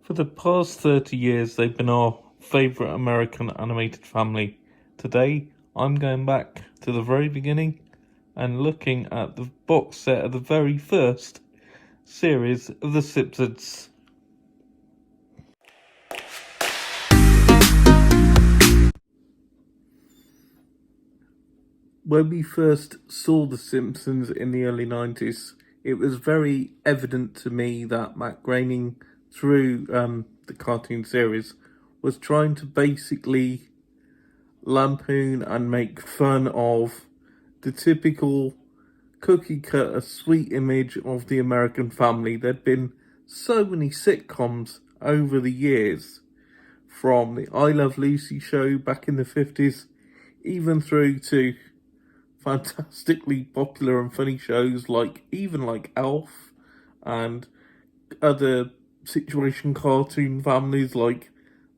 For the past 30 years, they've been our favourite American animated family. Today, I'm going back to the very beginning and looking at the box set of the very first series of The Simpsons. When we first saw The Simpsons in the early 90s, it was very evident to me that Matt Groening, through the cartoon series, was trying to basically lampoon and make fun of the typical cookie cutter sweet image of the American family. There'd been so many sitcoms over the years, from the I Love Lucy show back in the 50s, even through to fantastically popular and funny shows like Elf and other situation cartoon families like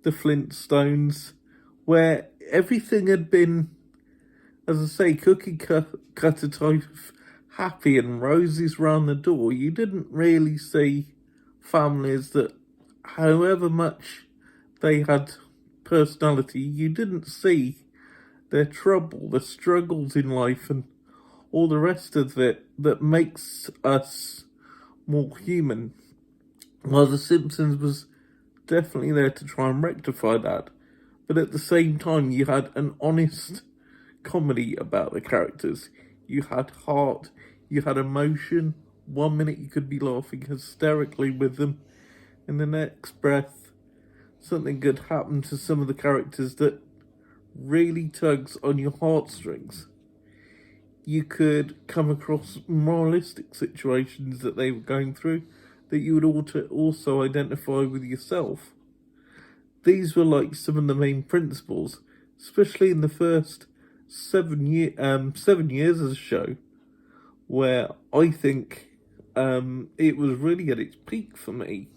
the Flintstones, where everything had been, as I say, cookie cutter type of happy and roses round the door. You didn't really see families that, however much they had personality, you didn't see their trouble, the struggles in life, and all the rest of it that makes us more human. While The Simpsons was definitely there to try and rectify that, but at the same time, you had an honest comedy about the characters. You had heart, you had emotion. 1 minute you could be laughing hysterically with them, in the next breath, something could happen to some of the characters that really tugs on your heartstrings. You could come across moralistic situations that they were going through that you would also identify with yourself. These were like some of the main principles, especially in the first 7 years of the show, where I think it was really at its peak for me.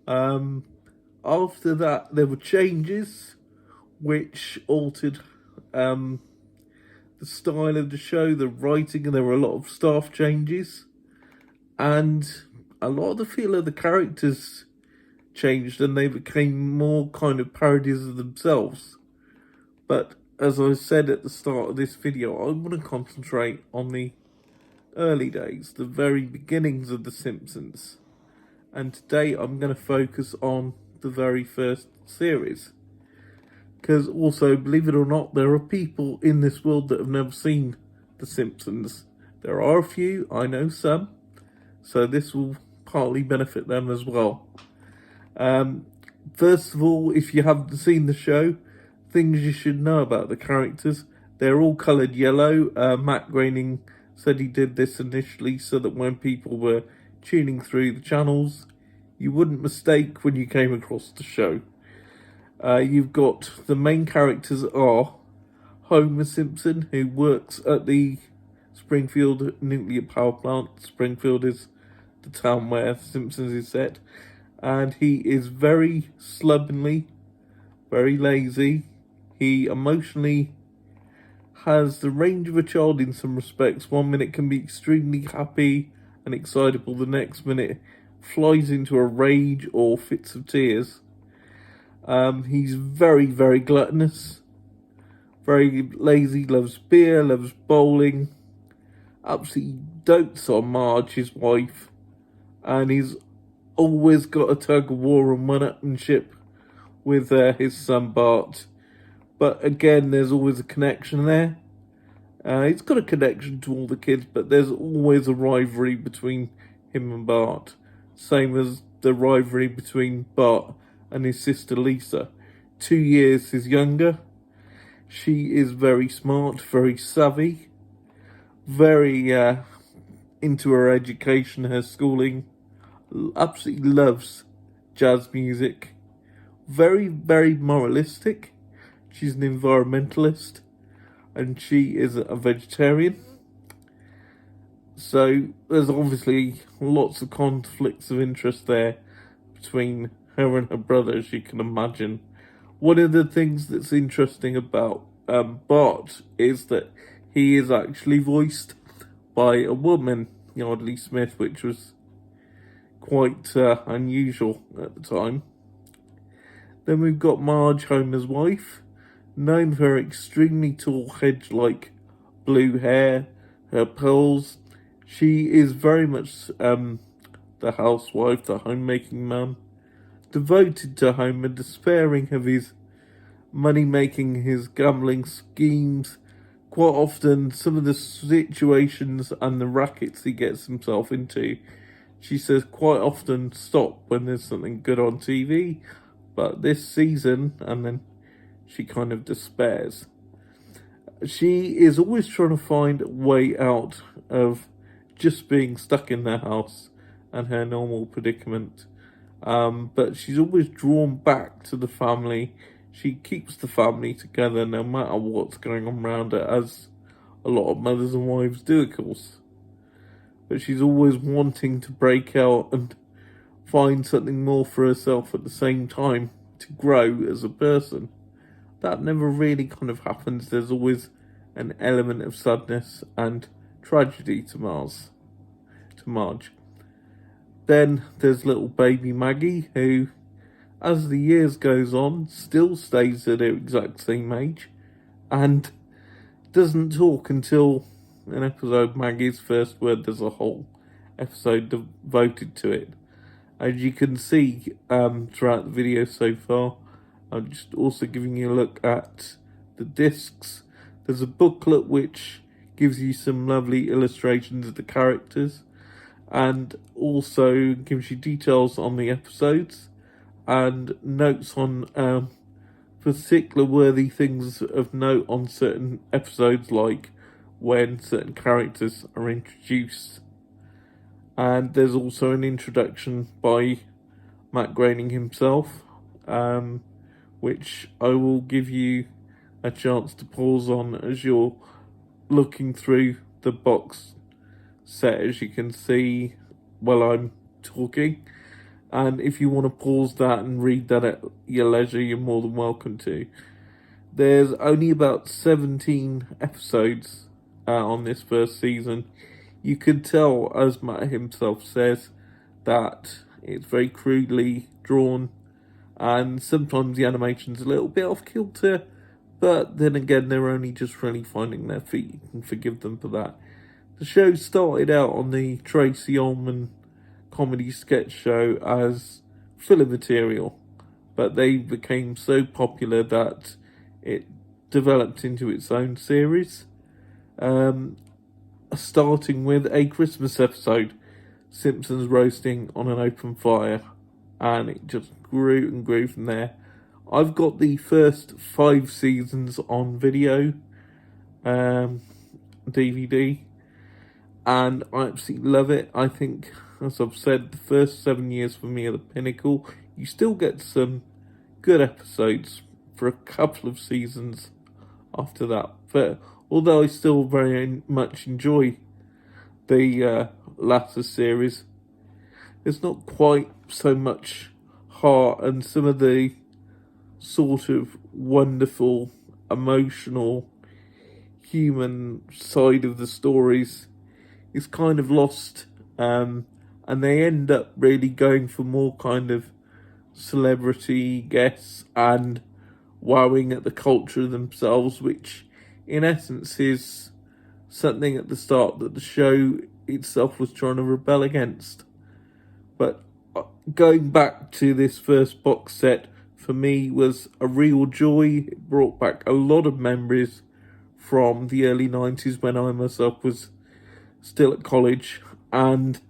After that, there were changes which altered the style of the show, the writing, and there were a lot of staff changes, and a lot of the feel of the characters changed, and they became more kind of parodies of themselves. But as I said at the start of this video, I want to concentrate on the early days, the very beginnings of The Simpsons. And today I'm going to focus on the very first series. Because also, believe it or not, there are people in this world that have never seen The Simpsons. There are a few, I know some, so this will partly benefit them as well. First of all, if you haven't seen the show, things you should know about the characters. They're all coloured yellow. Matt Groening said he did this initially so that when people were tuning through the channels, you wouldn't mistake when you came across the show. You've got the main characters are Homer Simpson, who works at the Springfield nuclear power plant. Springfield is the town where Simpsons is set. And he is very slovenly, very lazy. He emotionally has the range of a child in some respects. 1 minute can be extremely happy and excitable. The next minute flies into a rage or fits of tears. He's very, very gluttonous, very lazy, loves beer, loves bowling, absolutely dotes on Marge, his wife, and he's always got a tug of war and one-upmanship with his son Bart. But again, there's always a connection there. He's got a connection to all the kids, but there's always a rivalry between him and Bart. Same as the rivalry between Bart and his sister Lisa, 2 years his younger. She is very smart, very savvy, very into her education, her schooling, absolutely loves jazz music, very, very moralistic. She's an environmentalist, and she is a vegetarian. So there's obviously lots of conflicts of interest there between her and her brother, as you can imagine. One of the things that's interesting about Bart is that he is actually voiced by a woman, Yardley Smith, which was quite unusual at the time. Then we've got Marge, Homer's wife, known for her extremely tall hedge-like blue hair, her pearls. She is very much the housewife, the homemaking mum, devoted to Homer, despairing of his money-making, his gambling schemes. Quite often, some of the situations and the rackets he gets himself into, she says quite often stop when there's something good on TV, but this season, and then she kind of despairs. She is always trying to find a way out of just being stuck in their house and her normal predicament. But she's always drawn back to the family. She keeps the family together no matter what's going on around her, as a lot of mothers and wives do, of course. But she's always wanting to break out and find something more for herself at the same time to grow as a person. That never really kind of happens. There's always an element of sadness and tragedy to Marge. Then there's little baby Maggie, who, as the years goes on, still stays at her exact same age and doesn't talk until an episode, Maggie's First Word. There's a whole episode devoted to it. As you can see throughout the video so far, I'm just also giving you a look at the discs. There's a booklet which gives you some lovely illustrations of the characters and also gives you details on the episodes and notes on particular worthy things of note on certain episodes, like when certain characters are introduced. And there's also an introduction by Matt Groening himself, which I will give you a chance to pause on as you're looking through the box set, as you can see while I'm talking. And if you want to pause that and read that at your leisure, you're more than welcome to. There's only about 17 episodes on this first season. You can tell, as Matt himself says, that it's very crudely drawn, and sometimes the animation's a little bit off kilter, but then again, they're only just really finding their feet. You can forgive them for that. The show started out on the Tracy Ullman comedy sketch show as filler material, but they became so popular that it developed into its own series, starting with a Christmas episode, Simpsons roasting on an open fire, and it just grew and grew from there. I've got the first 5 seasons on video, DVD, and I absolutely love it. I think, as I've said, the first 7 years for me are the pinnacle. You still get some good episodes for a couple of seasons after that, but although I still very much enjoy the latter series, there's not quite so much heart, and some of the sort of wonderful, emotional, human side of the stories is kind of lost, and they end up really going for more kind of celebrity guests and wowing at the culture themselves, which in essence is something at the start that the show itself was trying to rebel against. But going back to this first box set, for me, was a real joy. It brought back a lot of memories from the early 90s when I myself was still at college, and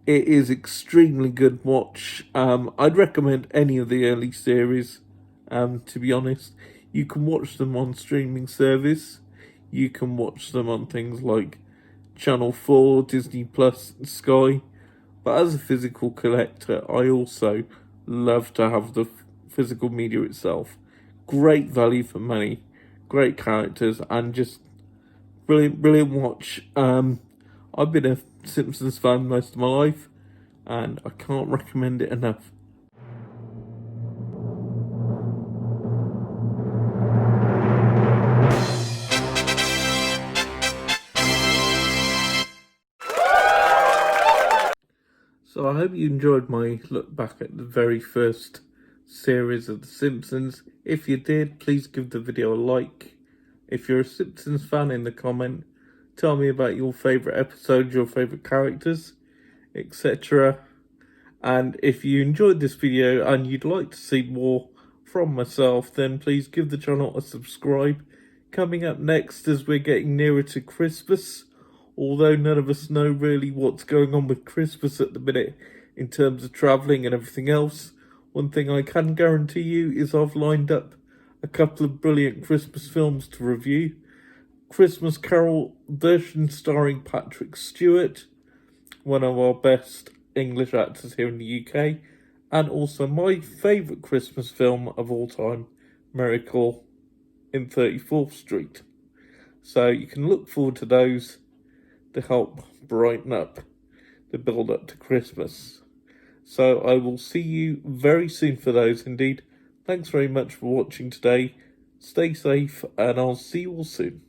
it is extremely good watch. I'd recommend any of the early series, to be honest. You can watch them on streaming service. You can watch them on things like Channel 4, Disney Plus, and Sky. But as a physical collector, I also love to have the physical media itself. Great value for money, great characters, and just brilliant watch. I've been a Simpsons fan most of my life, and I can't recommend it enough. So I hope you enjoyed my look back at the very first series of The Simpsons. If you did, please give the video a like. If you're a Simpsons fan, in the comment, tell me about your favourite episodes, your favourite characters, etc. And if you enjoyed this video and you'd like to see more from myself, then please give the channel a subscribe. Coming up next, as we're getting nearer to Christmas, although none of us know really what's going on with Christmas at the minute in terms of travelling and everything else, one thing I can guarantee you is I've lined up a couple of brilliant Christmas films to review. Christmas Carol version starring Patrick Stewart, one of our best English actors here in the UK, and also my favourite Christmas film of all time, Miracle in 34th Street. So you can look forward to those to help brighten up the build up to Christmas. So I will see you very soon for those indeed. Thanks very much for watching today. Stay safe and I'll see you all soon.